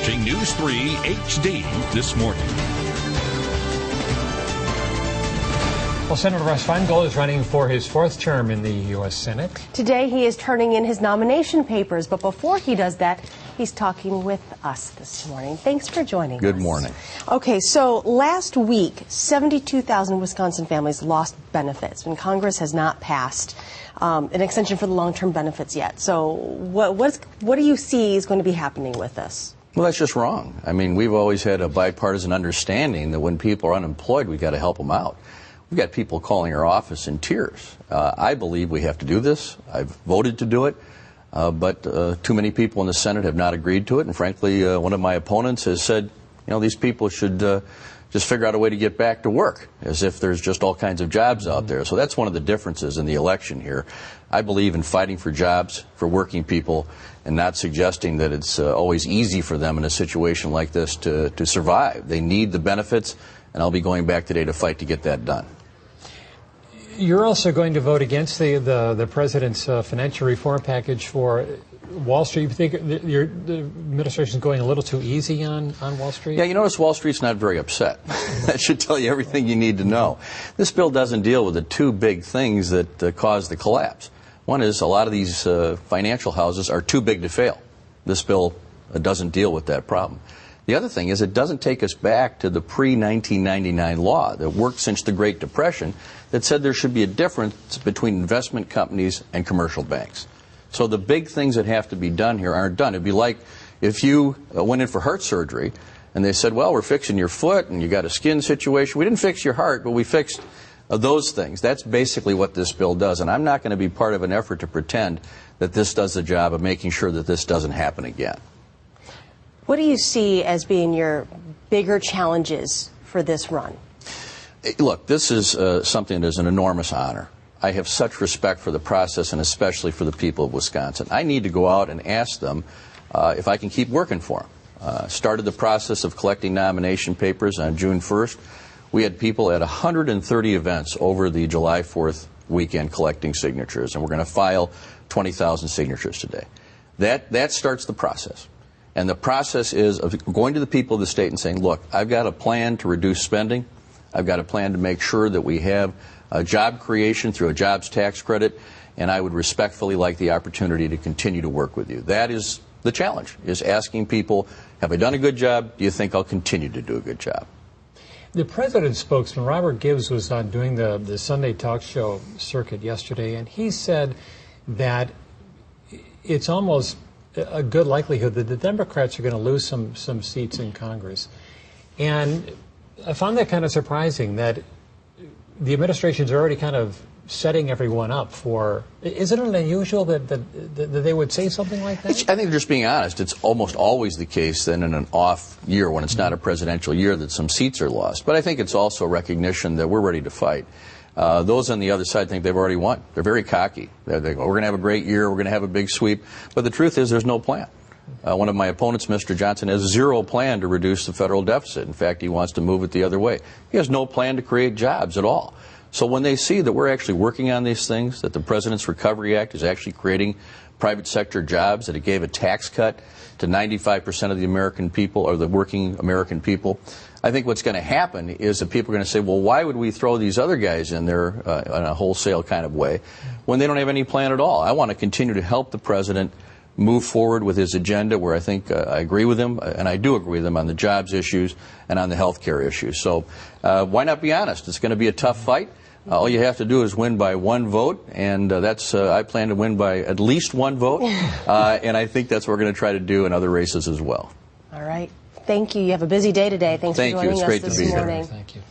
watching News 3 HD this morning. Well, Senator Russ Feingold is running for his fourth term in the U.S. Senate. Today he is turning in his nomination papers, but before he does that, he's talking with us this morning. Thanks for joining us. Good morning. Okay, so last week, 72,000 Wisconsin families lost benefits, and Congress has not passed an extension for the long-term benefits yet. So what do you see is going to be happening with this? Well, that's just wrong. I mean, we've always had a bipartisan understanding that when people are unemployed, we've got to help them out. We've got people calling our office in tears. I believe we have to do this. I've voted to do it, but too many people in the Senate have not agreed to it. And frankly, one of my opponents has said, you know, these people should just figure out a way to get back to work, as if there's just all kinds of jobs out there. So that's one of the differences in the election here. I believe in fighting for jobs, for working people, and not suggesting that it's always easy for them in a situation like this to survive. They need the benefits, and I'll be going back today to fight to get that done. You're also going to vote against the president's financial reform package for Wall Street. You think the administration is going a little too easy on Wall Street? Yeah, you notice Wall Street's not very upset. That should tell you everything you need to know. This bill doesn't deal with the two big things that caused the collapse. One is a lot of these financial houses are too big to fail. This bill doesn't deal with that problem. The other thing is it doesn't take us back to the pre-1999 law that worked since the Great Depression that said there should be a difference between investment companies and commercial banks. So the big things that have to be done here aren't done. It'd be like if you went in for heart surgery and they said, well, we're fixing your foot and you got a skin situation. We didn't fix your heart, but we fixed those things. That's basically what this bill does. And I'm not going to be part of an effort to pretend that this does the job of making sure that this doesn't happen again. What do you see as being your bigger challenges for this run? Look, this is something that is an enormous honor. I have such respect for the process and especially for the people of Wisconsin. I need to go out and ask them if I can keep working for them. Started the process of collecting nomination papers on June 1st. We had people at 130 events over the July 4th weekend collecting signatures, and we're going to file 20,000 signatures today. That starts the process. And the process is of going to the people of the state and saying, look, I've got a plan to reduce spending. I've got a plan to make sure that we have job creation through a jobs tax credit, and I would respectfully like the opportunity to continue to work with you. That is the challenge, is asking people, have I done a good job? Do you think I'll continue to do a good job? The president's spokesman, Robert Gibbs, was on doing the Sunday talk show circuit yesterday, and he said that it's almost a good likelihood that the Democrats are going to lose some seats in Congress. And I found that kind of surprising that the administration's already kind of setting everyone up for. Isn't it unusual that they would say something like that? I think they're just being honest. It's almost always the case then in an off year, when it's not a presidential year, that some seats are lost. But I think it's also a recognition that we're ready to fight. Those on the other side think they've already won. They're very cocky. They go, we're going to have a great year, we're going to have a big sweep. But the truth is there's no plan. One of my opponents, Mr. Johnson, has zero plan to reduce the federal deficit. In fact, he wants to move it the other way. He has no plan to create jobs at all. So when they see that we're actually working on these things, that the President's Recovery Act is actually creating private sector jobs, that it gave a tax cut to 95% of the American people, or the working American people, I think what's going to happen is that people are going to say, well, why would we throw these other guys in there in a wholesale kind of way when they don't have any plan at all? I want to continue to help the President move forward with his agenda, where I think I agree with him, and I do agree with him on the jobs issues and on the health care issues. So why not be honest? It's going to be a tough fight. All you have to do is win by one vote, and I plan to win by at least one vote, and I think that's what we're going to try to do in other races as well. All right. Thank you. You have a busy day today. Thanks for joining us this morning. Thank you.